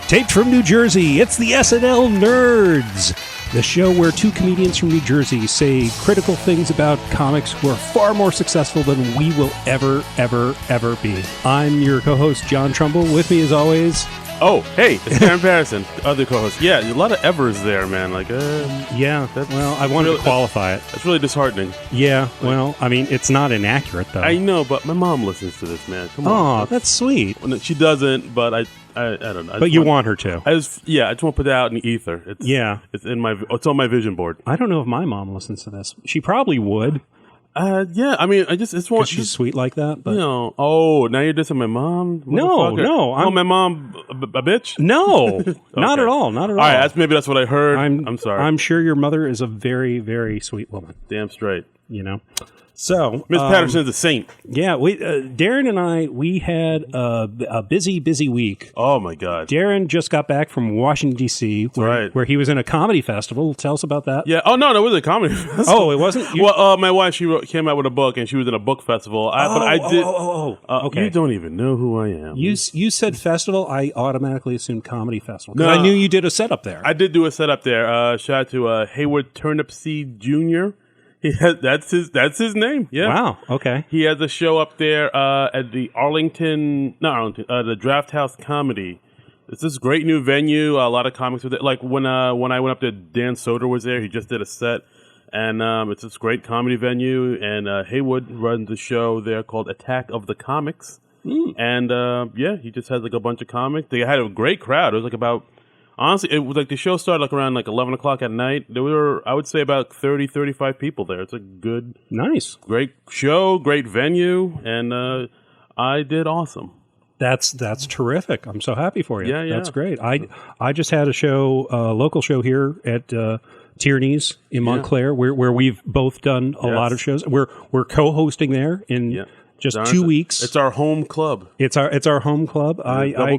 Taped from New Jersey, it's the SNL Nerds, the show where two comedians from New Jersey say critical things about comics who are far more successful than we will ever be. I'm your co-host, John Trumbull. With me, as always... Oh, hey, it's Aaron Patterson, other co-host. Yeah, a lot of evers there, man. Yeah, well, I wanted to qualify it. That's really disheartening. Yeah, well, I mean, it's not inaccurate, though. I know, but my mom listens to this, man. Come on. Oh, that's sweet. She doesn't, but I don't know. But you want her to. I just want to put it out in the ether. It's on my vision board. I don't know if my mom listens to this. She probably would. Yeah, I mean, it's one. She's sweet like that, but now you're dissing my mom? No, my mom a bitch? No, okay. Not at all. All right, maybe that's what I heard. I'm sorry. I'm sure your mother is a very, very sweet woman. Damn straight. You know. So Miss Patterson's a saint. Yeah, Darren and we had a busy week. Oh my God! Darren just got back from Washington D.C. where he was in a comedy festival. Tell us about that. Yeah. Oh no, it wasn't a comedy festival. Oh, it wasn't. Well, my wife came out with a book and she was in a book festival. Okay. You don't even know who I am. You said festival. I automatically assumed comedy festival because I knew you did a setup there. I did do a setup there. Shout out to Hayward Turnipseed Jr. That's his name. Yeah. Wow. Okay. He has a show up there at the the Draft House Comedy. It's this great new venue. A lot of comics with it. Like when I went up there, Dan Soder was there. He just did a set, and it's this great comedy venue. And Haywood runs a show there called Attack of the Comics. And he just has like a bunch of comics. They had a great crowd. It was like about. Honestly, it was like the show started like around like 11 o'clock at night. There were, I would say, about 30, 35 people there. It's a good, great show, great venue, and I did awesome. That's terrific. I'm so happy for you. Yeah. That's great. I just had a local show here at Tierney's in Montclair, where we've both done a lot of shows. We're co-hosting there in. Just 2 weeks. It's our home club. It's our home club.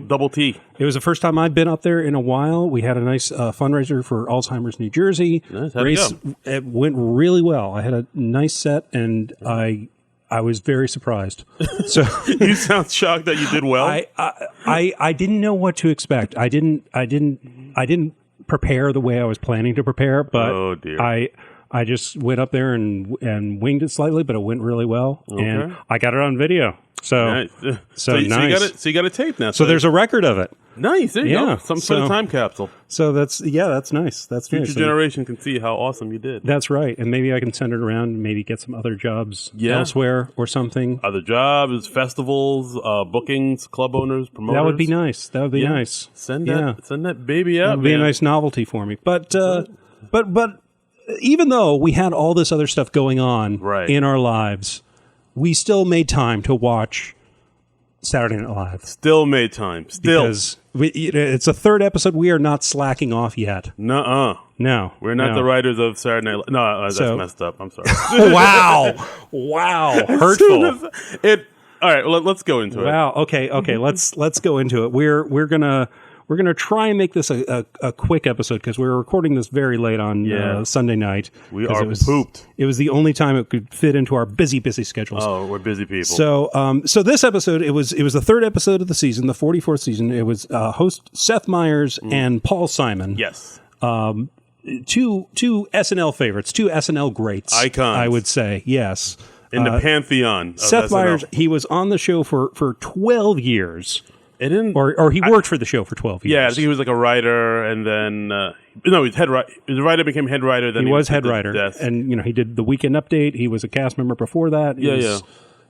Double T. It was the first time I'd been up there in a while. We had a nice fundraiser for Alzheimer's New Jersey. Nice. It went really well. I had a nice set, and I was very surprised. So you sound shocked that you did well. I didn't know what to expect. I didn't prepare the way I was planning to prepare, but oh dear. I just went up there and winged it slightly, but it went really well, and I got it on video. So nice. So nice. So you got a tape now. So there's a record of it. Nice. There you go. Some sort of time capsule. So that's nice. That's future nice. generation can see how awesome you did. That's right. And maybe I can send it around and maybe get some other jobs elsewhere or something. Other jobs, festivals, bookings, club owners, promoters. That would be nice. Nice. Send that baby out. That would be a nice novelty for me. But even though we had all this other stuff going on in our lives, we still made time to watch Saturday Night Live. Still made time. Because it's a third episode. We are not slacking off yet. No. We're not the writers of Saturday Night Live. No, that's messed up. I'm sorry. Wow. Hurtful. All right, well, let's go into it. Wow. Okay. Let's go into it. We're gonna try and make this a quick episode because we're recording this very late on Sunday night. We are pooped. It was the only time it could fit into our busy schedules. Oh, we're busy people. So this episode, it was the third episode of the season, the 44th season. It was host Seth Meyers and Paul Simon. Yes. Two SNL favorites, two SNL greats, icons, I would say. Yes. In the pantheon of Seth SNL. Meyers, he was on the show for 12 years. Or he worked for the show for 12 years. Yeah, I think he was like a writer, and then he was head writer. He was a writer, became head writer. Then he was head writer, and he did the Weekend Update. He was a cast member before that. He's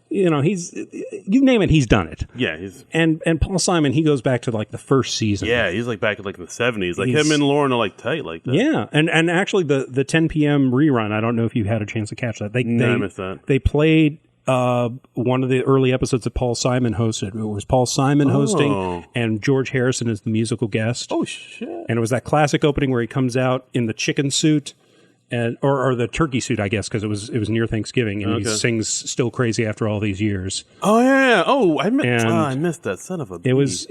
you name it, he's done it. Yeah, and Paul Simon, he goes back to like the first season. Yeah, he's like back in like the 70s. Like him and Lauren are like tight like that. Yeah, and actually the 10 p.m. rerun. I don't know if you had a chance to catch that. I missed that. They played. One of the early episodes that Paul Simon hosted. It was Paul Simon hosting, and George Harrison is the musical guest. Oh, shit. And it was that classic opening where he comes out in the chicken suit, or the turkey suit, I guess, because it was near Thanksgiving, and he sings "Still Crazy" after all these years. Oh yeah. Oh, I missed that. Son of a. It was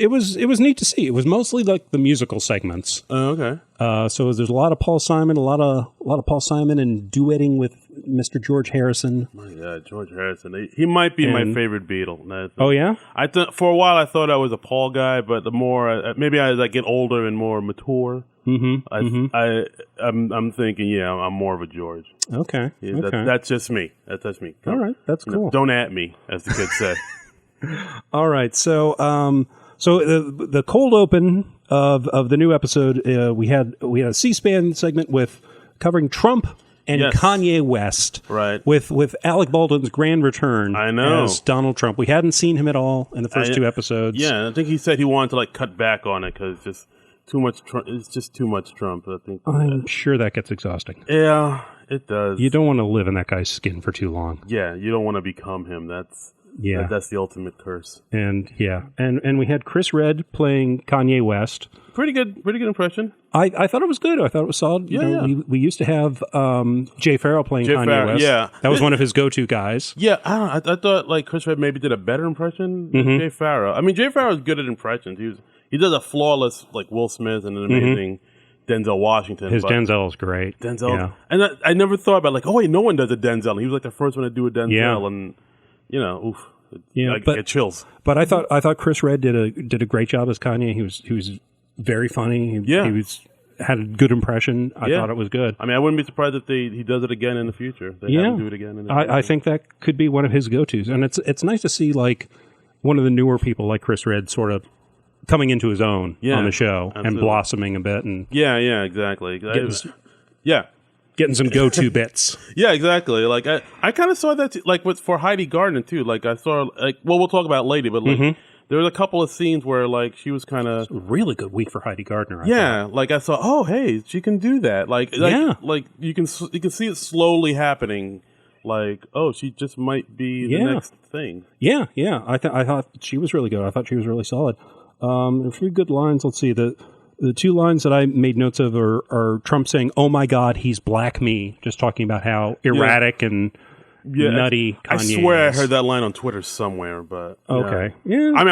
neat to see. It was mostly like the musical segments. Oh, okay. So there's a lot of Paul Simon, a lot of Paul Simon, and duetting with Mr. George Harrison. My God, George Harrison. He might be my favorite Beatle. Oh yeah. For a while I thought I was a Paul guy, but the more maybe as I get older and more mature. I'm thinking, I'm more of a George. Okay. Yeah, that's just me. That's me. All right, that's cool. Don't at me, as the kids say. All right, so the cold open of the new episode, we had a C-SPAN segment covering Trump and Kanye West, right? With Alec Baldwin's grand return. I know. As Donald Trump. We hadn't seen him at all in the first two episodes. Yeah, I think he said he wanted to cut back on it because just. Too much Trump. It's just too much Trump. I think. I'm sure that gets exhausting. Yeah, it does. You don't want to live in that guy's skin for too long. Yeah, you don't want to become him. That's the ultimate curse. And and we had Chris Redd playing Kanye West. Pretty good impression. I thought it was good. I thought it was solid. We used to have Jay Farrell playing Kanye West. Yeah, that was one of his go-to guys. Yeah, I thought Chris Redd maybe did a better impression than Jay Farrell. I mean, Jay Farrell is good at impressions. He does a flawless Will Smith and an amazing Denzel Washington. His Denzel is great. Denzel, and I never thought about oh wait, no one does a Denzel. And he was the first one to do a Denzel, and oof, I get chills. But I thought Chris Redd did a great job as Kanye. He was very funny. He had a good impression. I thought it was good. I mean, I wouldn't be surprised if he does it again in the future. They have him do it again. In the future. I think that could be one of his go-tos, and it's nice to see one of the newer people like Chris Redd sort of coming into his own on the show and blossoming a bit, and exactly. Getting some go-to bits. Yeah, exactly. I kind of saw that too, for Heidi Gardner too. I saw we'll talk about it later, but there was a couple of scenes where she was kind of really good week for Heidi Gardner. I saw, oh hey, she can do that. You can see it slowly happening. She just might be the next thing. Yeah. I thought she was really good. I thought she was really solid. A few good lines. Let's see. The two lines that I made notes of are Trump saying, "Oh my God, he's black me," just talking about how erratic and nutty Kanye I swear is. I heard that line on Twitter somewhere, but okay. Yeah. I mean,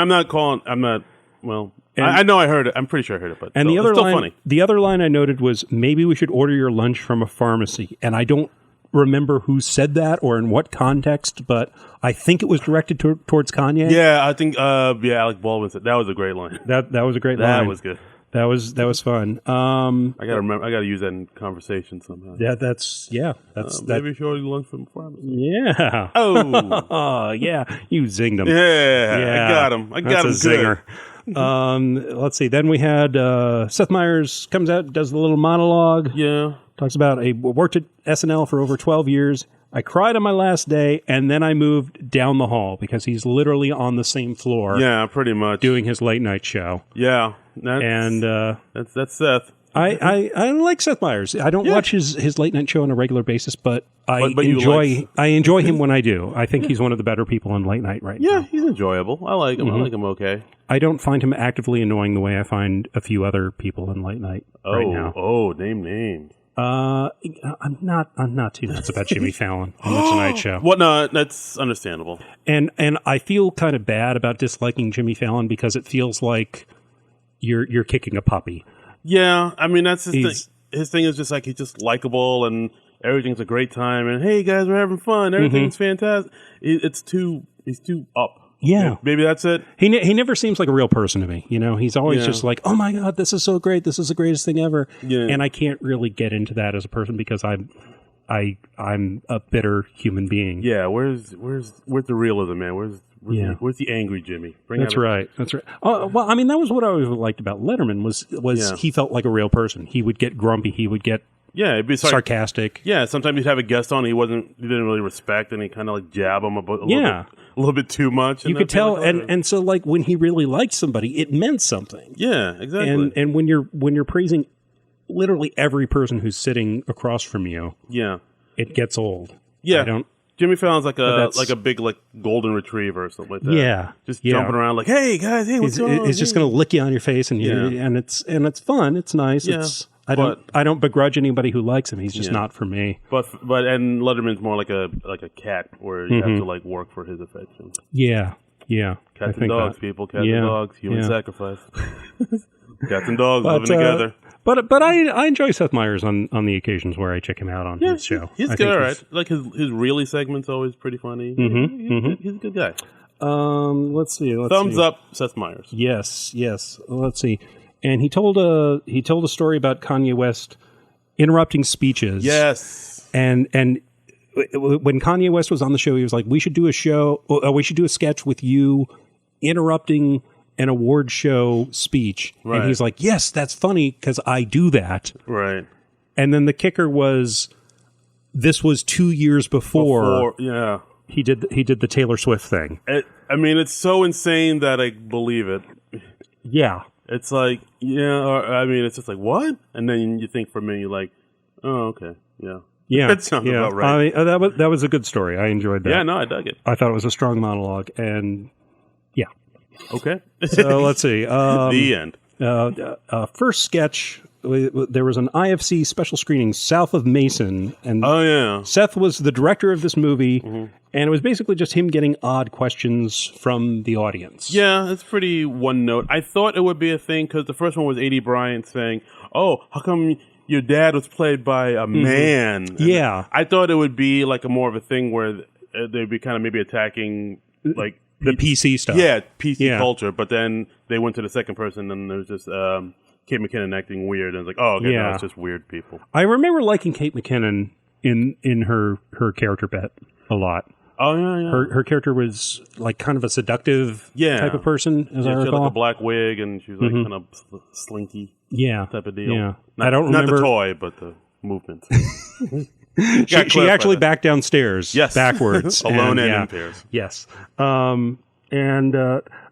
I know I heard it. I'm pretty sure I heard it, but and the other line, funny. The other line I noted was, maybe we should order your lunch from a pharmacy, and I don't remember who said that or in what context, but I think it was directed towards Kanye. Yeah, I think Alec Baldwin said that was a great line. That was a great line. That was good. That was fun. I gotta use that in conversation somehow. That's maybe show you lunch from the pharmacy. Yeah. Oh. Yeah. You zinged him. Yeah. I got him. That's a zinger. Let's see. Then we had Seth Meyers comes out, does the little monologue. Yeah. Talks about worked at SNL for over 12 years. I cried on my last day, and then I moved down the hall because he's literally on the same floor. Yeah, pretty much. Doing his late night show. Yeah. That's Seth. I like Seth Meyers. I don't watch his late night show on a regular basis, but I enjoy him when I do. I think he's one of the better people on late night right now. Yeah, he's enjoyable. I like him. I like him okay. I don't find him actively annoying the way I find a few other people in late night right now. Oh, name names. I'm not too nuts about Jimmy Fallon on the Tonight Show. Well, no, that's understandable. And I feel kind of bad about disliking Jimmy Fallon because it feels like you're kicking a puppy. Yeah, I mean that's his thing. His thing is just he's just likable and everything's a great time and hey guys, we're having fun. Everything's fantastic. He's too up. Yeah, maybe that's it. He never seems like a real person to me. He's always just like, oh my God, this is so great. This is the greatest thing ever. Yeah. And I can't really get into that as a person because I'm a bitter human being. Yeah, where's the realism, man? Where's the angry Jimmy? That's right. Well, I mean, that was what I always liked about Letterman was he felt like a real person. He would get grumpy. He would get it'd be sarcastic. Yeah, sometimes you'd have a guest on he didn't really respect, and he kind of jab him a little bit too much. You could tell, and so when he really liked somebody, it meant something. Yeah, exactly. And when you're praising literally every person who's sitting across from you, it gets old. Yeah, Jimmy Fallon's like a big golden retriever or something like that. Yeah, just jumping around hey guys, hey, what's going on? He's just going to lick you on your face, and it's fun. It's nice. Yeah. I don't begrudge anybody who likes him. He's just not for me. But Letterman's more like a cat where you have to like work for his affection. Yeah. Cats and dogs, people. Cats and dogs. Human sacrifice. Cats and dogs living together. But I enjoy Seth Meyers on the occasions where I check him out on his show. He's good, all right. Like his really segment's always pretty funny. He's a good guy. Let's see. Thumbs up, Seth Meyers. Yes. Let's see. And he told a story about Kanye West interrupting speeches. Yes. And when Kanye West was on the show, he was like, we should do a sketch with you interrupting an award show speech. Right. And he's like, yes, that's funny because I do that. Right. And then the kicker was, this was 2 years before he did the Taylor Swift thing. It's so insane that I believe it. Yeah. It's like, it's just like, what? And then you think for a minute, you're like, oh, okay, yeah. Yeah, that sounds about right. That was a good story. I enjoyed that. Yeah, no, I dug it. I thought it was a strong monologue, and yeah. Okay. So let's see. The end. First sketch. There was an IFC special screening south of Mason, and Seth was the director of this movie, and it was basically just him getting odd questions from the audience. Yeah, it's pretty one note. I thought it would be a thing because the first one was A.D. Bryant saying, "Oh, how come your dad was played by a man?" And I thought it would be like a more of a thing where they'd be kind of maybe attacking like the PC stuff. Yeah, PC culture. But then they went to the second person, and there was just Kate McKinnon acting weird, and it's like, oh, okay, no, it's just weird people. I remember liking Kate McKinnon in her character bit a lot. Oh yeah. Her character was like kind of a seductive type of person, as I recall. She had like a black wig, and she was like kind of slinky. Type of deal. Yeah. I don't remember. Not the toy, but the movement. she actually backed downstairs backwards. Alone and in pairs. Yes. There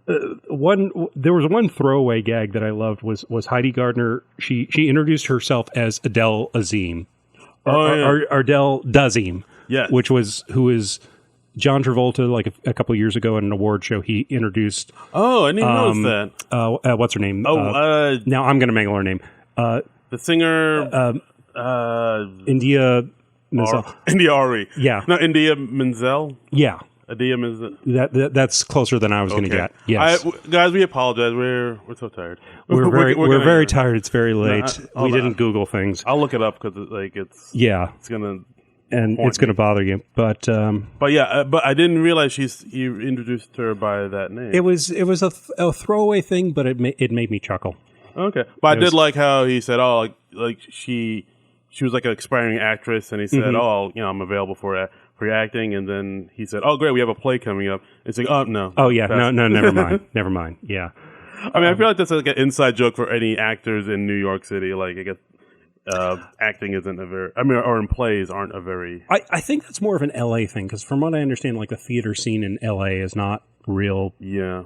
was one throwaway gag that I loved was Heidi Gardner. She introduced herself as Adele Azim. Ardell Dazeem. Yes. Who is John Travolta, like a couple of years ago at an award show, he introduced. Oh, I didn't notice that. What's her name? Now I'm going to mangle her name. The singer. India Menzel. India Ari. Yeah. No, India Menzel. Yeah. India Menzel. That's closer than I was going to get. Yes. Guys, we apologize. We're so tired. We're very tired. It's very late. We didn't Google things. I'll look it up because it's gonna. And it's going to bother you, but I didn't realize you introduced her by that name. It was a throwaway thing, but it made me chuckle. Okay, but I did like how he said, "Oh, like she was like an aspiring actress," and he said, "Oh, I'm available for your acting," and then he said, "Oh, great, we have a play coming up." It's like, "Oh no, no, never mind." Yeah, I mean, I feel like that's like an inside joke for any actors in New York City. Like, I guess. Acting isn't or in plays aren't a very... I think that's more of an LA thing, because from what I understand, like the theater scene in LA is not real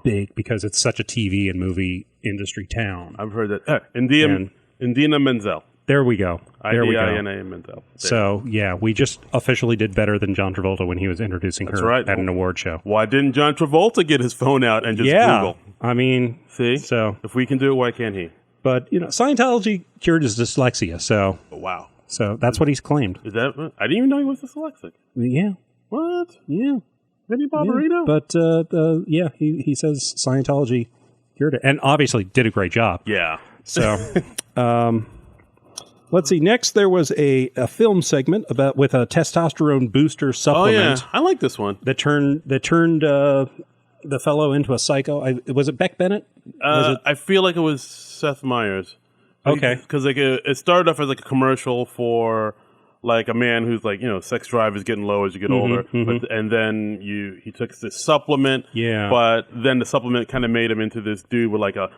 big, because it's such a TV and movie industry town. I've heard that. Indina Menzel. There we go. IDINA Menzel. So, we just officially did better than John Travolta when he was introducing her at an award show. Why didn't John Travolta get his phone out and just Google? I mean... See? So if we can do it, why can't he? But, Scientology cured his dyslexia, so... Oh, wow. So that's what he's claimed. Is that... I didn't even know he was dyslexic. Yeah. What? Yeah. Vinny Barbarino? Yeah. But, he says Scientology cured it. And obviously did a great job. Yeah. So, let's see. Next, there was a film segment with a testosterone booster supplement. Oh, yeah. I like this one. That turned the fellow into a psycho. Was it Beck Bennett? I feel like it was Seth Meyers. Okay. Because it started off as like a commercial for like a man who's like, sex drive is getting low as you get older. And then he took this supplement. Yeah. But then the supplement kind of made him into this dude with like a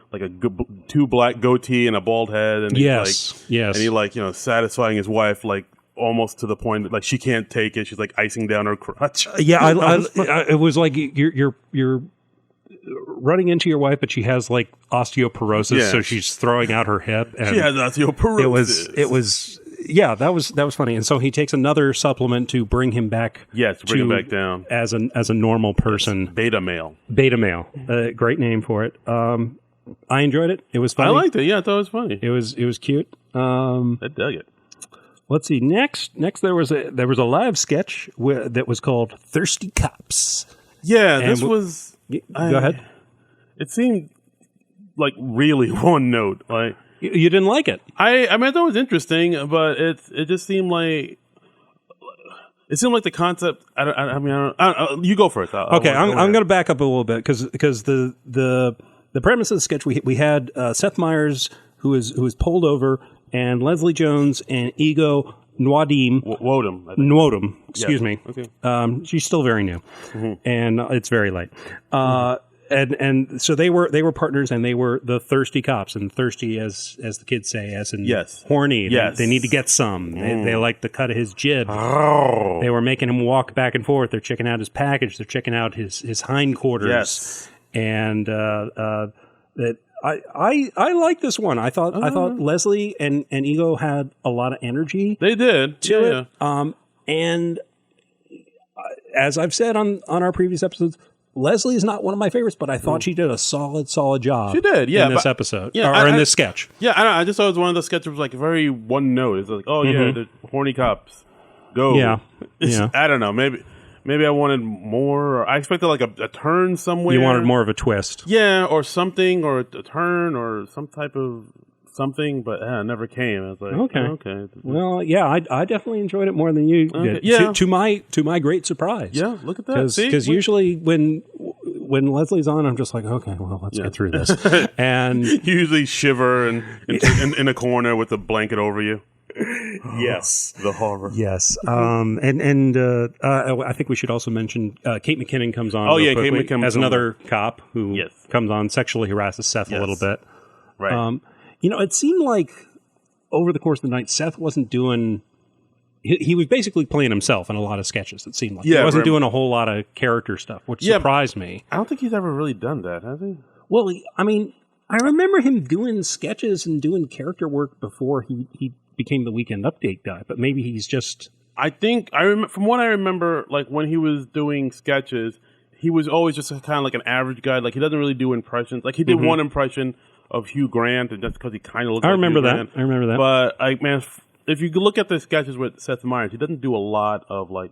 two black goatee and a bald head. And yes. And he satisfying his wife like almost to the point that like she can't take it. She's like icing down her crotch. It was like you're running into your wife, but she has like osteoporosis, so she's throwing out her hip. And she has osteoporosis. It was that was funny. And so he takes another supplement to bring him back. Yes, to bring him back down as a normal person. Beta male. Beta male. Great name for it. I enjoyed it. It was funny. I liked it. Yeah, I thought it was funny. It was cute. I dug it. Let's see. Next there was a live sketch that was called Thirsty Cops. Yeah, And this was. Go ahead. It seemed like really one note. Like You didn't like it. I mean, I thought it was interesting, but it just seemed like. It seemed like the concept. I don't, you go first. I'm going to back up a little bit because the premise of the sketch we had Seth Meyers who was pulled over, and Leslie Jones and Ego Nwodum. Excuse me. Okay. She's still very new, and it's very late. And so they were partners, and they were the thirsty cops, and thirsty as the kids say, as in horny. Yes. They need to get some. They like the cut of his jib. Oh. They were making him walk back and forth. They're checking out his package. They're checking out his hindquarters. Yes. And that I like this one. I thought Leslie and Ego had a lot of energy. They did to it. Yeah. And as I've said on our previous episodes, Leslie is not one of my favorites, but I thought she did a solid job. She did, yeah. In this episode, yeah, or in this sketch. Yeah, I just thought it was one of the sketches was like very one note. It's like, oh yeah, the horny cops, go. Yeah. I don't know. Maybe I wanted more. Or I expected like a turn somewhere. You wanted more of a twist. Yeah, or something, or a turn, or some type of something, but it never came. I was like, okay. Well, yeah, I definitely enjoyed it more than you did. Yeah. To my great surprise. Yeah, look at that. Because usually when Leslie's on, I'm just like, okay, well, let's get through this. And you usually shiver and in a corner with a blanket over you. Yes, the horror. Yes, I think we should also mention Kate McKinnon comes on. Oh yeah, Kate McKinnon as another cop who Yes. comes on, sexually harasses Seth a little bit. Right. It seemed like over the course of the night, Seth wasn't doing. He was basically playing himself in a lot of sketches. It seemed like he wasn't doing a whole lot of character stuff, which surprised me. I don't think he's ever really done that, has he? Well, I mean, I remember him doing sketches and doing character work before he became the Weekend Update guy, but maybe he's just. I think from what I remember, like when he was doing sketches, he was always just kind of like an average guy. Like he doesn't really do impressions. Like he did one impression of Hugh Grant, and that's because he kind of looked. I remember that. I remember that. But if you look at the sketches with Seth Meyers, he doesn't do a lot of like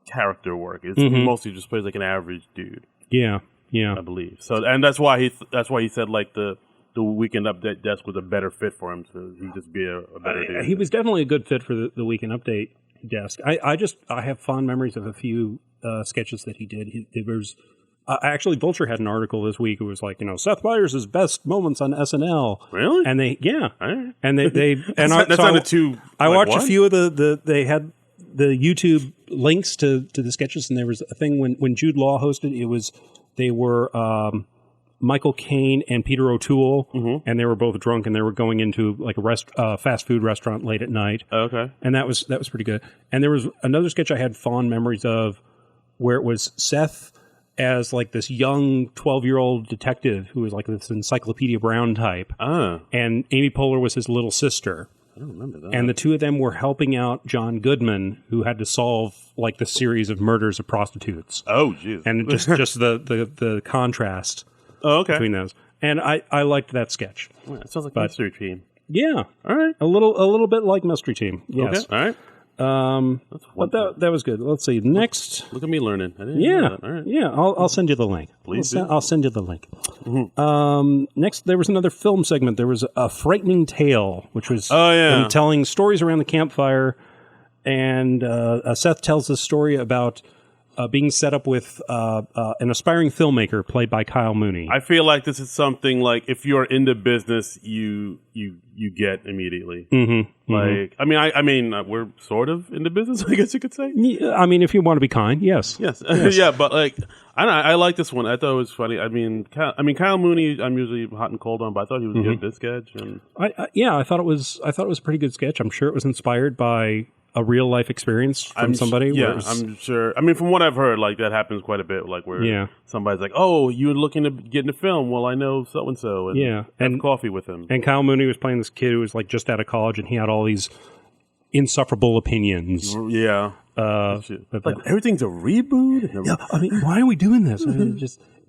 character work. It's he mostly just plays like an average dude. Yeah, I believe so, and that's why he said like the Weekend Update desk was a better fit for him, so he'd just be a better dude. He was definitely a good fit for the Weekend Update desk. I have fond memories of a few sketches that he did. Actually, Vulture had an article this week. It was like, Seth Meyers' best moments on SNL. Really? And they, right. and they and that sounded too. I watched a few of they had the YouTube links to the sketches, and there was a thing when Jude Law hosted. They were Michael Caine and Peter O'Toole, and they were both drunk, and they were going into like a fast food restaurant late at night. Okay, and that was pretty good. And there was another sketch I had fond memories of, where it was Seth as like this young 12-year-old detective who was like this Encyclopedia Brown type. And Amy Poehler was his little sister. I don't remember that. And the two of them were helping out John Goodman, who had to solve like the series of murders of prostitutes. Oh, jeez. And just the contrast between those. And I liked that sketch. Yeah, it sounds like Mystery Team. Yeah. All right. A little bit like Mystery Team. Yes. Okay. All right. But that was good. Let's see. Next. Look at me learning. I didn't know that. All right. Yeah. I'll send you the link. Please I'll send you the link. Next, there was another film segment. There was A Frightening Tale, which was them telling stories around the campfire. And Seth tells this story about being set up with an aspiring filmmaker played by Kyle Mooney. I feel like this is something like if you're in the business, you get immediately. Like I mean, we're sort of in the business, I guess you could say. Yeah, I mean, if you want to be kind, yes. Yeah, but like I like this one. I thought it was funny. I mean, Kyle Mooney, I'm usually hot and cold on, but I thought he was good this sketch. And I thought it was a pretty good sketch. I'm sure it was inspired by a real life experience from somebody. I'm sure. I mean, from what I've heard, like that happens quite a bit. Like where somebody's like, "Oh, you're looking to get in the film? Well, I know so and so, and have coffee with him." And Kyle Mooney was playing this kid who was like just out of college, and he had all these insufferable opinions. Yeah, like everything's a reboot. I mean, why are we doing this? I mean,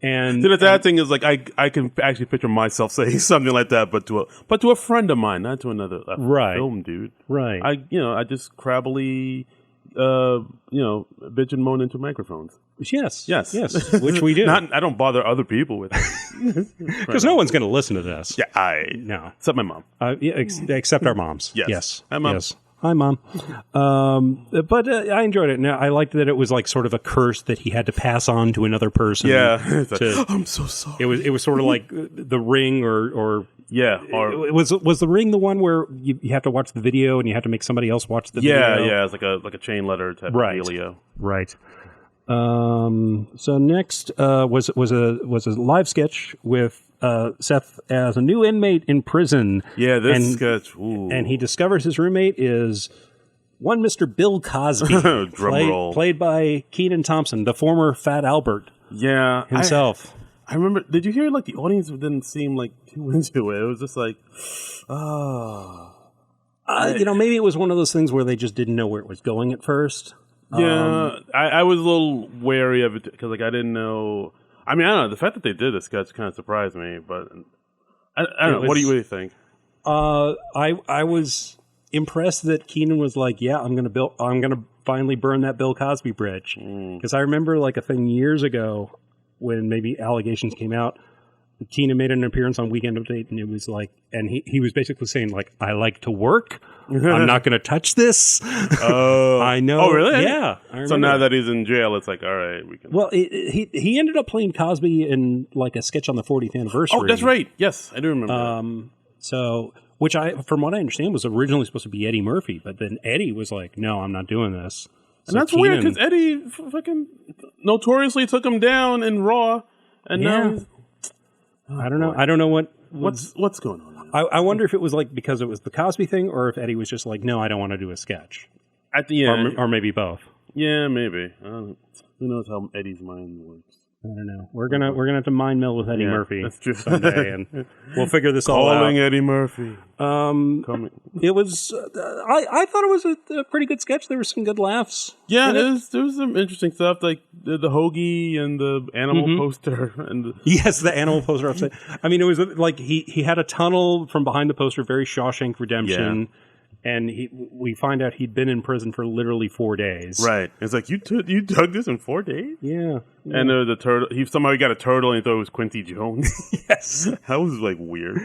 And the sad thing is, like, I can actually picture myself saying something like that, but to a friend of mine, not to another film dude. Right. I just crabbily, bitch and moan into microphones. Yes, which we do. I don't bother other people with it. Because no one's going to listen to this. Yeah, No. Except my mom. Except our moms. Yes. Hi, Mom. Yes. Hi, Mom. But I enjoyed it. Now, I liked that it was like sort of a curse that he had to pass on to another person. Yeah. I'm so sorry. It was sort of like The Ring or was The Ring the one where you have to watch the video and you have to make somebody else watch the video? Yeah. It's like a chain letter type of dealio. Right. So next was a live sketch with Seth as a new inmate in prison. Yeah, this sketch. Ooh. And he discovers his roommate is one Mr. Bill Cosby, played by Kenan Thompson, the former Fat Albert. Yeah, himself. I remember. Did you hear? Like, the audience didn't seem like too into it. It was just like, maybe it was one of those things where they just didn't know where it was going at first. Yeah, I was a little wary of it because, like, I didn't know. I mean, I don't know. The fact that they did this sketch kind of surprised me, but I don't know. What do you think? I was impressed that Kenan was like, "Yeah, I'm gonna finally burn that Bill Cosby bridge," because I remember like a thing years ago when maybe allegations came out. Kenan made an appearance on Weekend Update, and it was like, and he was basically saying like, "I like to work. I'm not going to touch this." Oh, I know. Oh, really? Yeah. So now that he's in jail, it's like, all right, we can. Well, he ended up playing Cosby in like a sketch on the 40th anniversary. Oh, that's right. Yes, I do remember. So, which from what I understand, was originally supposed to be Eddie Murphy, but then Eddie was like, "No, I'm not doing this." And that's weird because Eddie fucking notoriously took him down in Raw, and now. I don't know. I don't know what's going on. I wonder if it was like because it was the Cosby thing, or if Eddie was just like, "No, I don't want to do a sketch." At the end, or maybe both. Yeah, maybe. Who knows how Eddie's mind works? I don't know. We're gonna have to mind meld with Eddie Murphy that's true. someday, and we'll figure this all out. Calling Eddie Murphy. It was. I thought it was a pretty good sketch. There were some good laughs. Yeah, there was some interesting stuff, like the hoagie and the animal poster, and the animal poster upside. I mean, it was like he had a tunnel from behind the poster, very Shawshank Redemption. Yeah. And we find out he'd been in prison for literally 4 days. Right. It's like, you dug this in 4 days? Yeah. And the turtle, he got a turtle and he thought it was Quincy Jones. Yes. That was like weird.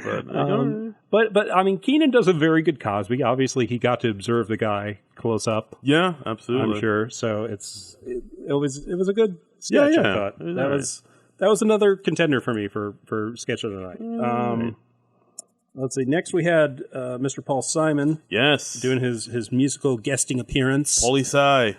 But I mean, Kenan does a very good Cosby. Obviously, he got to observe the guy close up. Yeah, absolutely. I'm sure. So it was a good sketch, I thought. That was another contender for me for sketch of the night. Right. Let's see. Next, we had Mr. Paul Simon. Yes, doing his musical guesting appearance. Paulie Si.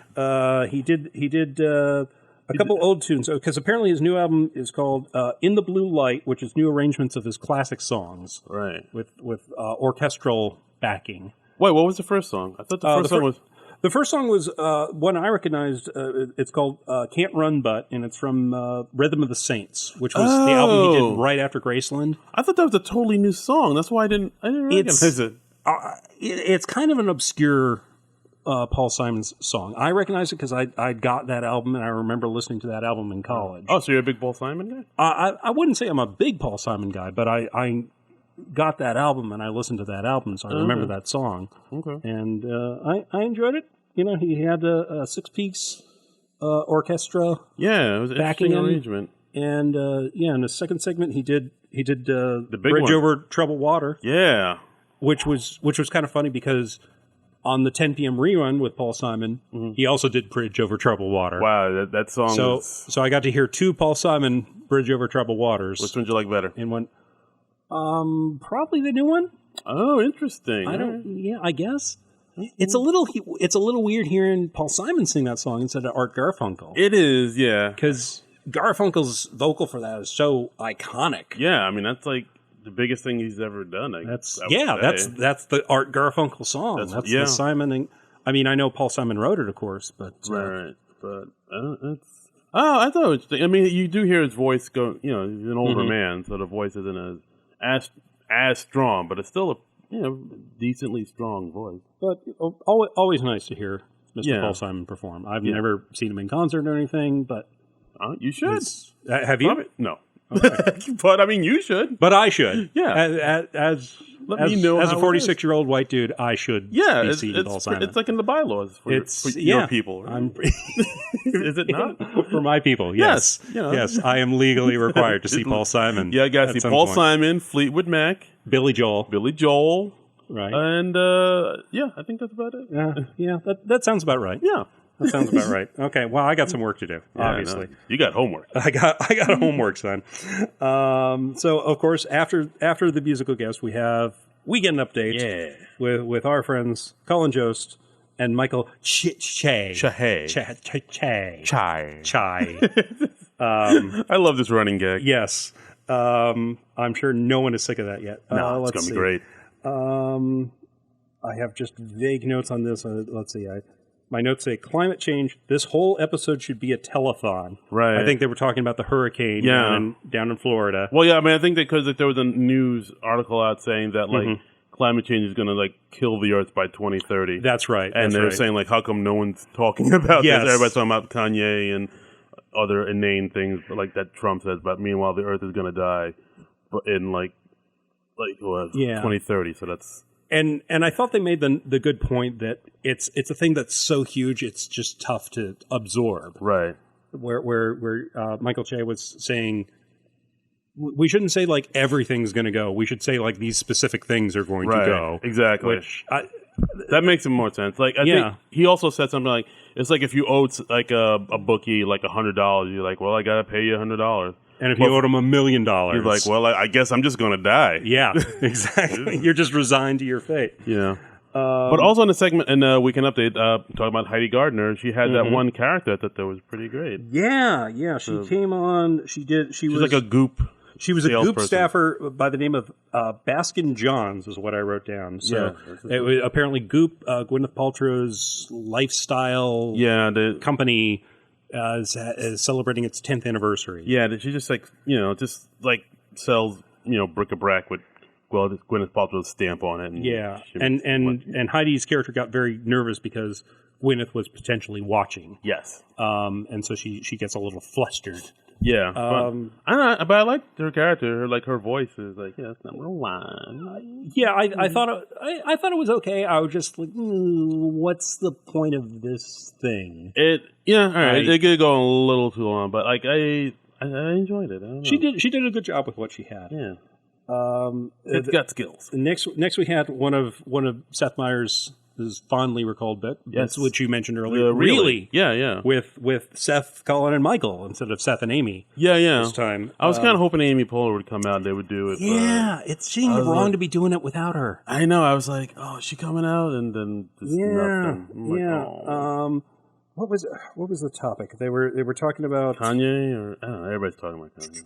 He did a couple old tunes because apparently his new album is called "In the Blue Light," which is new arrangements of his classic songs. Right. With orchestral backing. Wait, what was the first song? I thought the first song was. The first song was one I recognized. It's called "Can't Run But," and it's from "Rhythm of the Saints," which was the album he did right after Graceland. I thought that was a totally new song. That's why I didn't recognize it. It's kind of an obscure Paul Simon's song. I recognize it because I got that album and I remember listening to that album in college. Oh, so you're a big Paul Simon guy? I wouldn't say I'm a big Paul Simon guy, but I got that album and I listened to that album, so I remember that song. Okay. And I enjoyed it. You know, he had a six-piece orchestra. Yeah, it was an interesting arrangement. And in the second segment he did the big Bridge one. Over Troubled Water. Yeah. Which was kind of funny because on the 10 p.m. rerun with Paul Simon, he also did Bridge Over Troubled Water. Wow, that song. So I got to hear two Paul Simon Bridge Over Troubled Waters. Which one do you like better? In one. Probably the new one. Oh, interesting. I guess. It's a little weird hearing Paul Simon sing that song instead of Art Garfunkel. It is, yeah. Because Garfunkel's vocal for that is so iconic. Yeah, I mean that's like the biggest thing he's ever done. That's the Art Garfunkel song. That's the Simon. And, I mean, I know Paul Simon wrote it, of course, but right. But it's. Oh, I thought it was. I mean, you do hear his voice go. You know, he's an older man, so the voice isn't as strong, but it's still a decently strong voice. But always nice to hear Mr. Paul Simon perform. I've never seen him in concert or anything, but You should. Have you? No. Okay. But I mean, you should. But I should. Yeah. Let me know as a 46-year-old white dude, I should be seeing Paul Simon. It's like in the bylaws for your people. Right? Is it not? For my people, yes. Yes, I am legally required to see Paul Simon. Yeah, I got to see Paul Simon, Fleetwood Mac. Billy Joel. Right. And, I think that's about it. Yeah, that sounds about right. Yeah. That sounds about right. Okay, well, I got some work to do, obviously. No. You got homework. I got a homework, son. So, of course, after the musical guest, we have Weekend Update with our friends Colin Jost and Michael Chai. I love this running gag. Yes. I'm sure no one is sick of that yet. No, it's going to be great. I have just vague notes on this. Let's see. My notes say climate change. This whole episode should be a telethon. Right. I think they were talking about the hurricane down in Florida. Well, yeah. I mean, I think because there was a news article out saying that climate change is going to kill the Earth by 2030. That's right. And they're saying how come no one's talking about yes. this? Everybody's talking about Kanye and other inane things like that Trump says. But meanwhile, the Earth is going to die, in 2030. So that's. And I thought they made the good point that it's a thing that's so huge it's just tough to absorb. Right. Where Michael Che was saying we shouldn't say everything's going to go. We should say these specific things are going to go. Exactly. That makes more sense. I think he also said something like it's like if you owed a bookie $100, you're like, well, I got to pay you $100. And if you owed him $1 million, you're like, well, I guess I'm just going to die. Yeah, exactly. You're just resigned to your fate. Yeah. But also in the segment in Weekend Update, talking about Heidi Gardner, she had that one character that was pretty great. Yeah. She came on. She was like a Goop. She was a Goop staffer by the name of Baskin Johns, is what I wrote down. So it was apparently Goop, Gwyneth Paltrow's lifestyle company. Is celebrating its 10th anniversary. Yeah, she just sells bric-a-brac with Gwyneth Paltrow's stamp on it. And Heidi's character got very nervous because Gwyneth was potentially watching. Yes, and so she gets a little flustered. Yeah, but I liked her character. Her voice is it's not gonna lie. Yeah, I thought it was okay. I was just like, what's the point of this thing? All right. It could go a little too long, but I enjoyed it. I don't know. She did a good job with what she had. Yeah, it's got skills. Next we had one of Seth Meyers' fondly recalled bit, which you mentioned earlier. Really? Yeah. With Seth, Colin, and Michael instead of Seth and Amy. Yeah. This time, I was kind of hoping Amy Poehler would come out and they would do it. Yeah, it seemed wrong to be doing it without her. I know. I was like, oh, is she coming out? And then nothing. Oh. What was the topic? They were talking about Kanye, or I don't know. Everybody's talking about Kanye.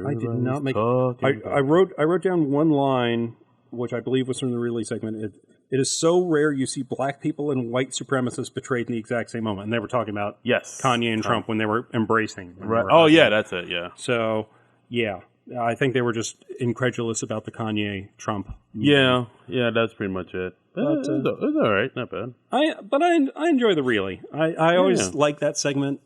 I did not make. I wrote down one line, which I believe was from the Really segment. It is so rare you see black people and white supremacists betrayed in the exact same moment. And they were talking about Kanye and Trump when they were embracing. Right. Oh, yeah, that's it, yeah. So, yeah, I think they were just incredulous about the Kanye-Trump. Yeah, that's pretty much it. But, it was all right, not bad. I enjoy the Really. I always like that segment.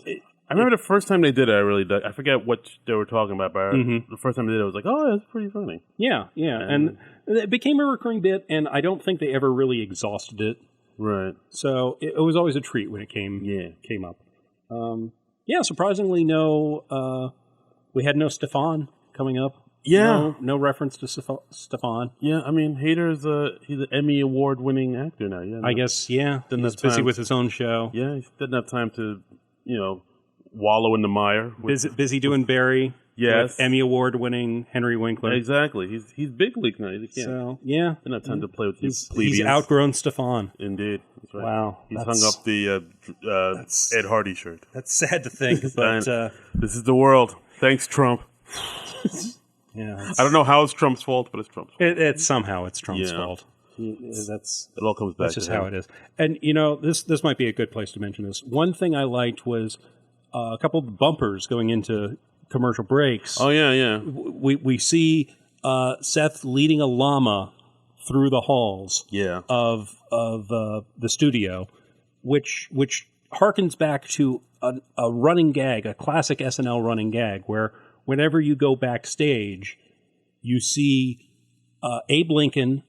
I remember the first time they did it, I really dug. I forget what they were talking about, but the first time they did it, I was like, oh, that's pretty funny. Yeah. And it became a recurring bit, and I don't think they ever really exhausted it. Right. So it was always a treat when it came up. Surprisingly, we had no Stefan coming up. Yeah. No reference to Stefan. Yeah, I mean, Hader's he's an Emmy Award-winning actor now. Yeah, I guess, he's busy with his own show. Yeah, he didn't have time to, wallow in the mire. Busy doing Barry. Yes. With Emmy Award-winning Henry Winkler. Exactly. He's big league now. He can't. So, yeah. Didn't have time to play with these plebeians. He's outgrown Stefan. Indeed. That's right. Wow. He's hung up the Ed Hardy shirt. That's sad to think, but... this is the world. Thanks, Trump. Yeah, I don't know how it's Trump's fault, but it's Trump's fault. Somehow it's Trump's fault. It all comes back. That's just how it is. And this might be a good place to mention this. One thing I liked was a couple of bumpers going into commercial breaks. Oh yeah. We see Seth leading a llama through the halls. Yeah. Of the studio, which harkens back to a running gag, a classic SNL running gag, where whenever you go backstage, you see Abe Lincoln,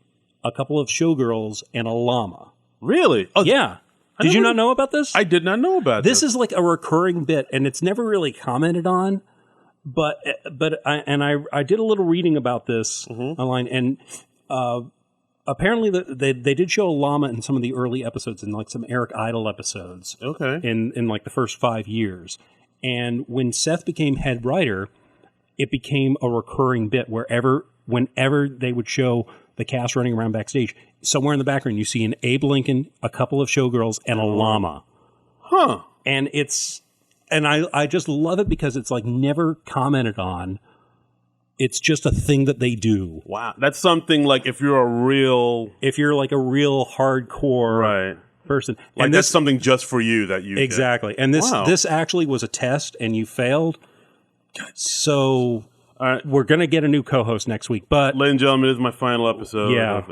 a couple of showgirls, and a llama. Really? Oh, yeah. Did you not know about this? I did not know about this. This is like a recurring bit, and it's never really commented on. But I did a little reading about this online, and apparently they did show a llama in some of the early episodes, in like some Eric Idle episodes. Okay. In like the first 5 years, and when Seth became head writer, it became a recurring bit whenever they would show the cast running around backstage, somewhere in the background you see an Abe Lincoln, a couple of showgirls, and a llama. Huh. And I just love it because it's like never commented on. It's just a thing that they do. Wow. That's something like if you're like a real hardcore person. Like and that's something just for you that you exactly. get. And this actually was a test and you failed. So we're going to get a new co-host next week. But ladies and gentlemen, this is my final episode. Yeah.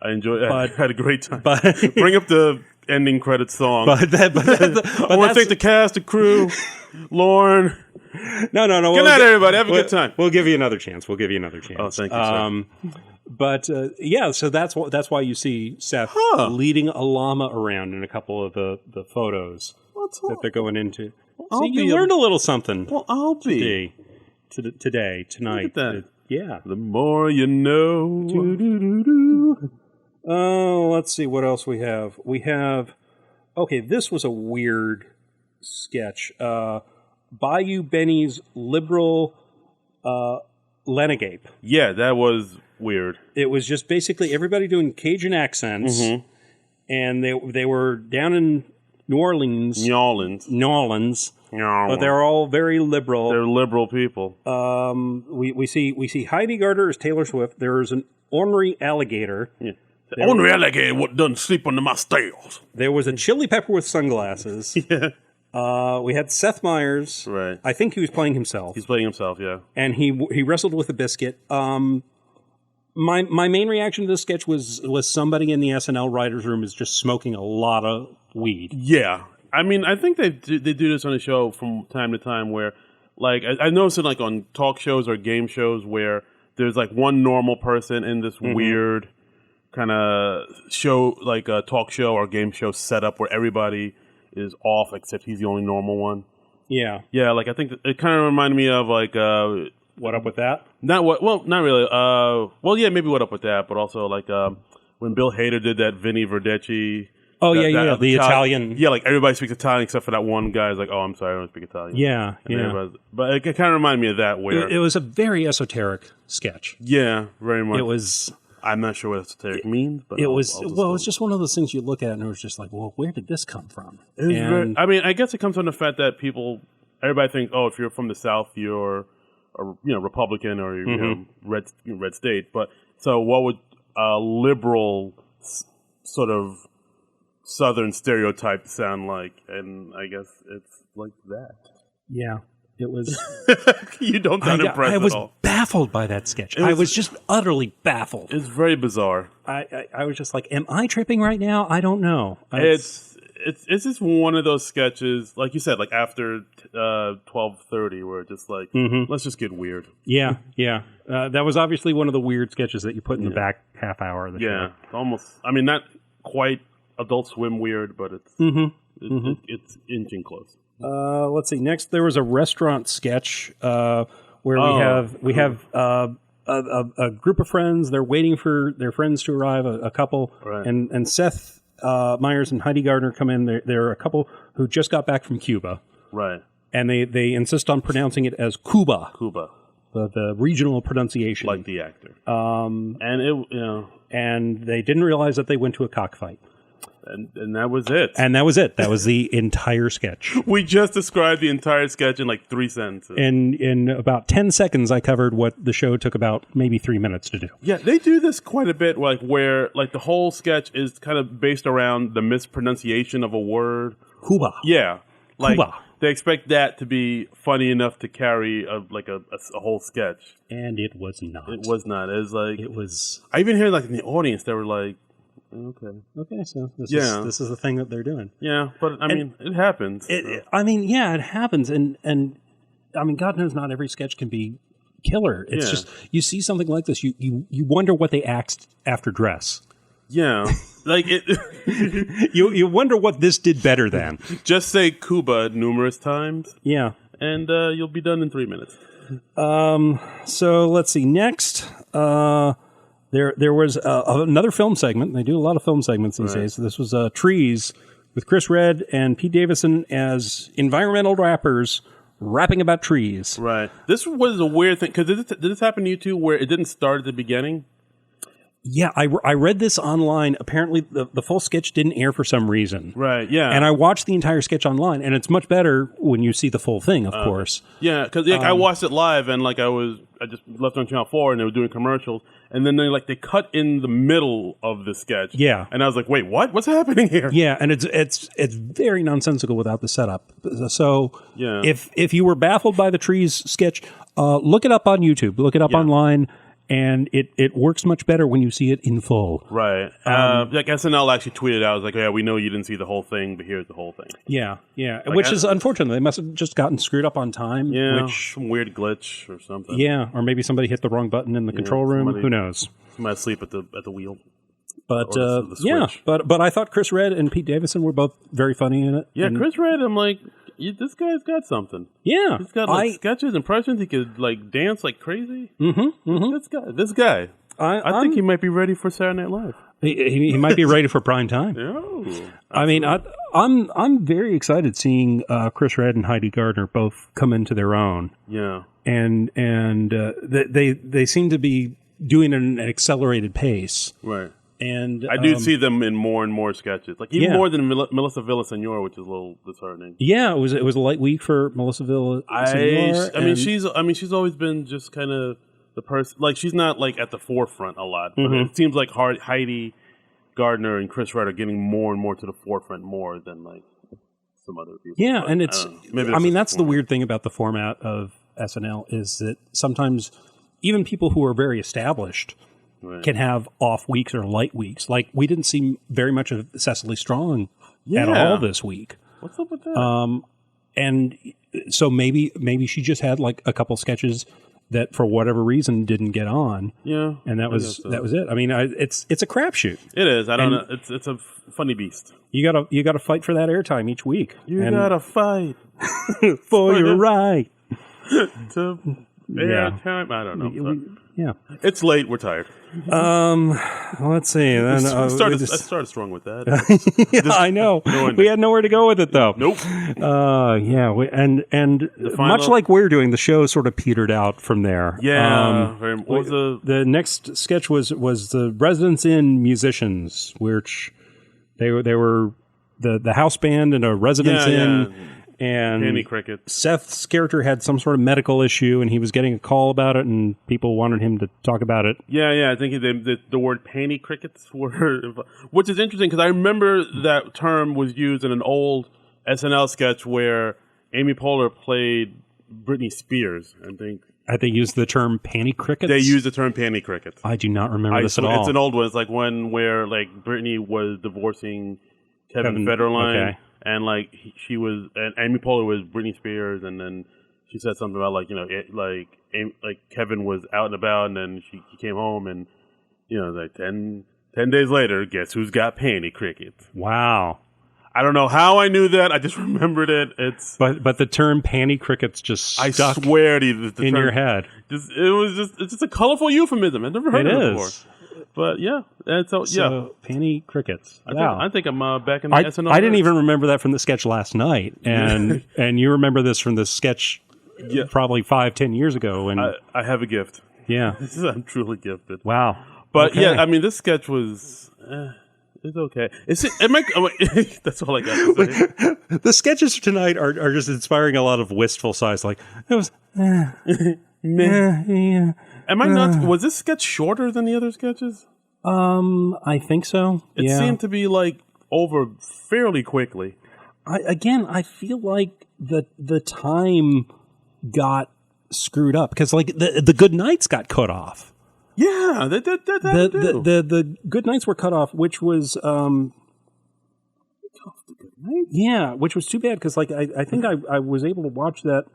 I enjoyed it. I had a great time. But bring up the ending credits song. I want to thank the cast, the crew, Lauren. No. Good night, everybody. Have a good time. We'll give you another chance. Oh, thank you, sir. But so that's why you see Seth leading a llama around in a couple of the photos that they're going into. See, you learned a little something. Well, I'll be tonight. Look at that. Yeah. The more you know. Oh, let's see what else we have. Okay, this was a weird sketch. Bayou Benny's liberal Lenegape. Yeah, that was weird. It was just basically everybody doing Cajun accents, and they were down in New Orleans, but they're all very liberal. They're liberal people. We see Heidi Gardner as Taylor Swift. There is an ornery alligator. Yeah. The ornery alligator what doesn't sleep under my stairs. There was a chili pepper with sunglasses. Yeah. We had Seth Meyers. Right. I think he was playing himself. He's playing himself, yeah. And he wrestled with a biscuit. My main reaction to this sketch was somebody in the SNL writers' room is just smoking a lot of weed. Yeah. I mean, I think they do this on the show from time to time where, like, I noticed it like on talk shows or game shows where there's like one normal person in this weird kind of show, like a talk show or game show setup where everybody is off except he's the only normal one. Yeah. Yeah, like I think it kind of reminded me of like What Up With That? Not really. Well, yeah, maybe What Up With That, but also like when Bill Hader did that Vinny Verdecci. Oh, the Italian. Yeah, like everybody speaks Italian except for that one guy is like, oh, I'm sorry, I don't speak Italian. Yeah, But it kind of reminded me of that where... It was a very esoteric sketch. Yeah, very much. It was... I'm not sure what esoteric means, but... It was just one of those things you look at and it was just like, well, where did this come from? I mean, I guess it comes from the fact that everybody thinks, oh, if you're from the South, you're a Republican or you're red state. But so what would a liberal sort of Southern stereotype sound like? And I guess it's like that. Yeah, it was. You don't sound impressed at all. I was baffled by that sketch. I was just utterly baffled. It's very bizarre. I was just like, am I tripping right now? I don't know. It's just one of those sketches, like you said, like after 12:30, where it's just like, let's just get weird. Yeah. That was obviously one of the weird sketches that you put in the back half hour of the show. Yeah, almost. I mean, not quite Adult Swim weird, but it's it's inching close. Let's see. Next, there was a restaurant sketch where we have a group of friends. They're waiting for their friends to arrive, a couple, right. and Seth Meyers and Heidi Gardner come in. They're a couple who just got back from Cuba, right? And they insist on pronouncing it as Cuba, the regional pronunciation, like the actor. And they didn't realize that they went to a cockfight. And that was it. That was the entire sketch. We just described the entire sketch in like 3 sentences. In about 10 seconds, I covered what the show took about maybe 3 minutes to do. Yeah, they do this quite a bit, like where like the whole sketch is kind of based around the mispronunciation of a word. Cuba. Yeah. Like, Cuba. They expect that to be funny enough to carry a whole sketch. And it was not. It was not. It was like... It was... I even hear like in the audience, they were like, Okay, so this is the thing that they're doing. Yeah, but I mean, it happens. It happens, and I mean, God knows not every sketch can be killer. It's just you see something like this, you wonder what they axed after dress. Yeah, like it. you wonder what this did better than. Just say Cuba numerous times. Yeah, and you'll be done in 3 minutes. So let's see. Next, there was another film segment. They do a lot of film segments these days. So this was Trees with Chris Redd and Pete Davidson as environmental rappers rapping about trees. Right. This was a weird thing because did this happen to you too, where it didn't start at the beginning? Yeah, I read this online. Apparently, the full sketch didn't air for some reason. Right, yeah. And I watched the entire sketch online, and it's much better when you see the full thing, of course. Yeah, because I watched it live, and I just left on Channel 4, and they were doing commercials, and then they cut in the middle of the sketch. Yeah. And I was like, wait, what? What's happening here? Yeah, and it's very nonsensical without the setup. So if you were baffled by the Trees sketch, look it up on YouTube. Look it up online. And it works much better when you see it in full. Right. SNL actually tweeted out, I was like, yeah, we know you didn't see the whole thing, but here's the whole thing. Yeah. Which is unfortunate. They must have just gotten screwed up on time. Yeah, some weird glitch or something. Yeah, or maybe somebody hit the wrong button in the control room. Who knows? Somebody asleep at the wheel. But but I thought Chris Redd and Pete Davidson were both very funny in it. Yeah, Chris Redd, I'm like, this guy's got something. Yeah, he's got sketches, impressions. He could dance like crazy. This guy. I think he might be ready for Saturday Night Live. He might be ready for prime time. Oh, I mean, I'm very excited seeing Chris Redd and Heidi Gardner both come into their own. Yeah, and they seem to be doing it at an accelerated pace. Right. And I do see them in more and more sketches, even more than Melissa Villasenor, which is a little disheartening. Yeah, it was a light week for Melissa Villasenor. I mean, she's always been just kind of the person. She's not at the forefront a lot, but it seems like Heidi Gardner and Chris Redd are getting more and more to the forefront more than some other people. Yeah, but, and it's. I mean, that's the weird thing about the format of SNL is that sometimes even people who are very established. Right. Can have off weeks or light weeks. We didn't see very much of Cecily Strong at all this week. What's up with that? And so maybe she just had a couple sketches that for whatever reason didn't get on. Yeah, and that was it. I mean, it's a crapshoot. It is. I don't know. It's a funny beast. You gotta fight for that airtime each week. You gotta fight for your right to airtime. I don't know. Yeah, it's late. We're tired. Let's see. Then, I started strong with that. I know. We had nowhere to go with it, though. Nope. And much like we're doing, the show sort of petered out from there. Yeah. The next sketch was the Residence Inn musicians, which they were the house band and a Residence Inn. Yeah. And Penny Crickets. Seth's character had some sort of medical issue, and he was getting a call about it, and people wanted him to talk about it. Yeah. I think the word Penny Crickets were, which is interesting because I remember that term was used in an old SNL sketch where Amy Poehler played Britney Spears. I think they used the term panty crickets. They used the term panty crickets. I do not remember this at all. It's an old one. It's where Britney was divorcing Kevin Federline. Okay. And she was, and Amy Poehler was Britney Spears, and then she said something about Kevin was out and about, and then he came home, and 10 days later, guess who's got panty crickets? Wow. I don't know how I knew that. I just remembered it. But the term panty crickets just stuck. I swear to you, in your head. It's just a colorful euphemism. I've never heard of it before. But and so panty crickets. Wow. I think I'm back in the SNL. I didn't even remember that from the sketch last night, and and you remember this from the sketch probably 5-10 years ago. And I have a gift. Yeah, I'm truly gifted. Wow. But I mean, this sketch was. It's okay. That's all I got to say. The sketches tonight are just inspiring a lot of wistful sighs. It was. Am I not? Was this sketch shorter than the other sketches? I think so. It seemed to be over fairly quickly. I feel like the time got screwed up because the good nights got cut off. Yeah, the good nights were cut off, which was yeah, which was too bad because like I think I was able to watch that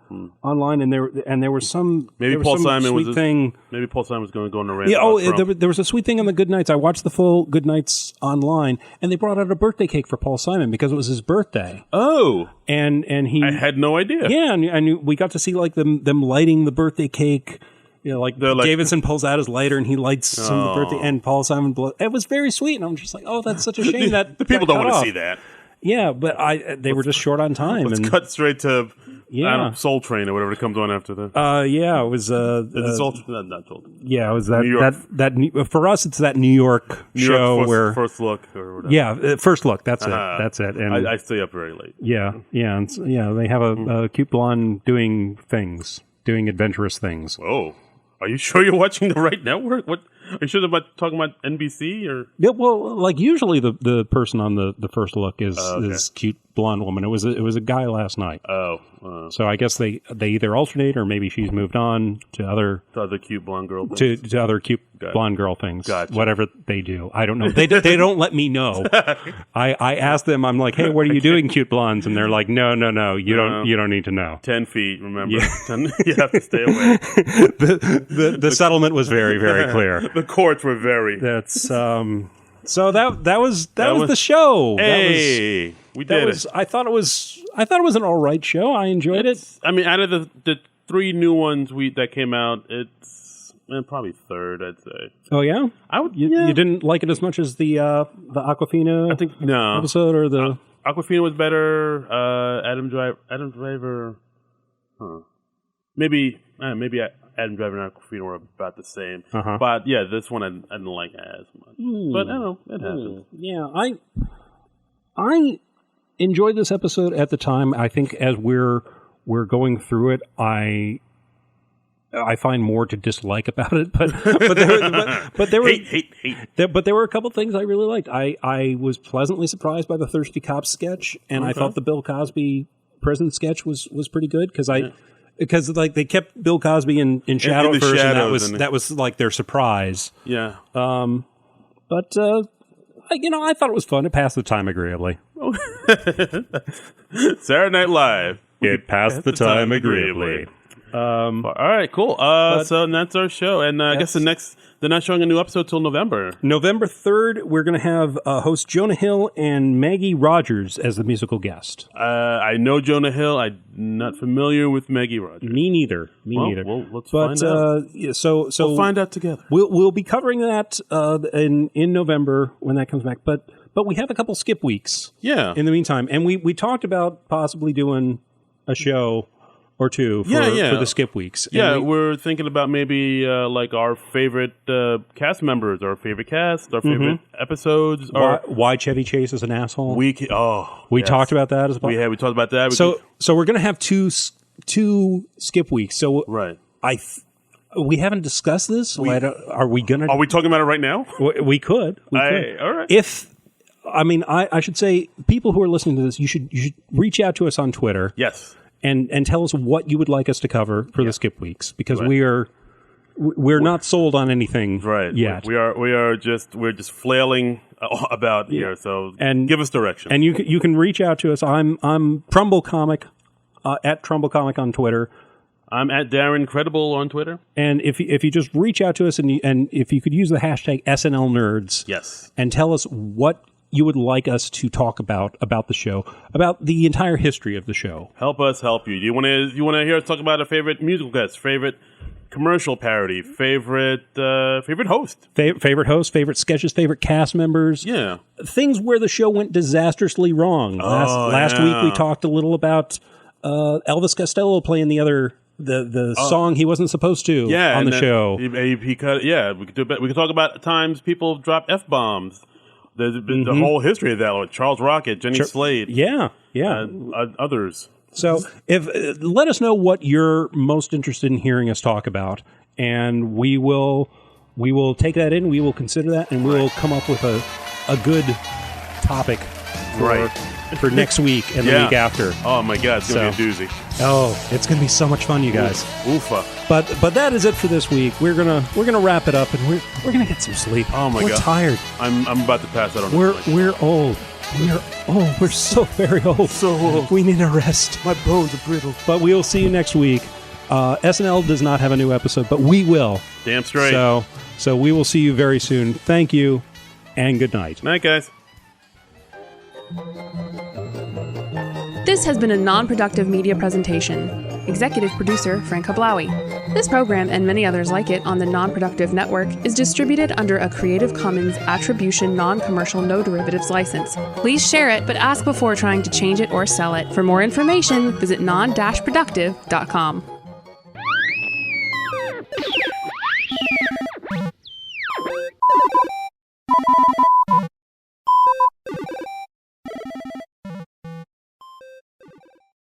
online, and there was some maybe there was Paul some Simon sweet was thing. Maybe Paul Simon was going to go on a rant. Yeah, there was a sweet thing on the Good Nights. I watched the full Good Nights online, and they brought out a birthday cake for Paul Simon because it was his birthday. Oh, and he I had no idea. Yeah, and we got to see like them lighting the birthday cake. You know, like Davidson pulls out his lighter and he lights some of the birthday, and Paul Simon it was very sweet, and I'm just like, oh, that's such a shame that the people don't want to see that. Yeah, but they were just short on time. Let's cut straight to Soul Train or whatever comes on after that. Yeah, it was Soul Train? Not Soul Train. Yeah, it was that for us it's that New York show where First Look or whatever. Yeah, First Look. That's it. That's it. And I stay up very late. Yeah, and they have a cute blonde doing adventurous things. Oh. Are you sure you're watching the right network? What are you sure about talking about NBC or? Yeah, well, like usually the person on the First Look is this cute blonde woman. It was a guy last night. So I guess they either alternate or maybe she's moved on to other cute blonde girl things. to other cute blonde girl things. Gotcha. Whatever they do, I don't know. They don't let me know. I asked them. I'm like, hey, what are you doing, cute blondes? And they're like, no, you don't need to know. 10 feet, remember? Yeah. You have to stay away. The settlement was very, very clear. The courts were very. That's So that was the show. Hey, we did it. I thought it was an all right show. I enjoyed it. I mean, out of the three new ones that came out, it's probably third, I'd say. Oh yeah, You didn't like it as much as the Aquafina episode, or the Aquafina was better. Adam Driver. Maybe Adam Driver and Aquafina were about the same. But yeah, this one I didn't like as much. But I don't know, it happens. Yeah, I enjoyed this episode at the time. I think as we're going through it, I find more to dislike about it, but there were hate. But there were a couple things I really liked. I was pleasantly surprised by the Thirsty Cop sketch, and I thought the Bill Cosby prison sketch was pretty good because like they kept Bill Cosby in shadow in first, and that was like their surprise. Yeah. But I thought it was fun. It passed the time agreeably. Saturday Night Live. It passed the time agreeably. All right, cool. So that's our show, and I guess they're not showing a new episode till November. November 3rd, we're going to have host Jonah Hill and Maggie Rogers as the musical guest. I know Jonah Hill. I'm not familiar with Maggie Rogers. Me neither. Well, let's find out. So we'll find out together. We'll be covering that in November when that comes back. But we have a couple skip weeks. Yeah. In the meantime, and we talked about possibly doing a show or two for the skip weeks. And we're thinking about maybe like our favorite cast members, our favorite cast, our favorite episodes. Why Chevy Chase is an asshole. We talked about that as well. We talked about that. So we're going to have two skip weeks. So right. We haven't discussed this. Are we going to? Are we talking about it right now? We could. All right. I should say, people who are listening to this, you should reach out to us on Twitter. Yes. And tell us what you would like us to cover for the skip weeks, because we're not sold on anything yet. We're just flailing about here. So give us direction. And you can reach out to us. I'm Trumbull Comic at Trumbull Comic on Twitter. I'm at Darren Credible on Twitter. And if you just reach out to us and if you could use the hashtag SNL Nerds, yes, and tell us what you would like us to talk about the show, about the entire history of the show. Help us help you. Do you want to hear us talk about a favorite musical guest, favorite commercial parody, favorite host, favorite host, favorite sketches, favorite cast members? Yeah, things where the show went disastrously wrong. Last week we talked a little about Elvis Costello playing the song he wasn't supposed to on the show. He cut. Yeah, we could talk about times people dropped F-bombs. There's been the whole history of that with Charles Rocket, Jenny Slade. Yeah. Others. So let us know what you're most interested in hearing us talk about, and we will take that in, we will consider that, and we will come up with a good topic for next week and the week after. Oh my God, it's going to be a doozy. Oh, it's going to be so much fun, you guys. Oofa. But that is it for this week. We're gonna wrap it up, and we're gonna get some sleep. Oh my God, we're tired. I'm about to pass out on We're old. We're old. We're so very old. So old. We need a rest. My bones are brittle. But we will see you next week. SNL does not have a new episode, but we will. Damn straight. So we will see you very soon. Thank you, and good night. Night, guys. This has been a non-productive media presentation. Executive producer Frank Hablawi. This program and many others like it on the Non-Productive Network is distributed under a Creative Commons Attribution Non-Commercial No Derivatives license. Please share it, but ask before trying to change it or sell it. For more information, visit non-productive.com.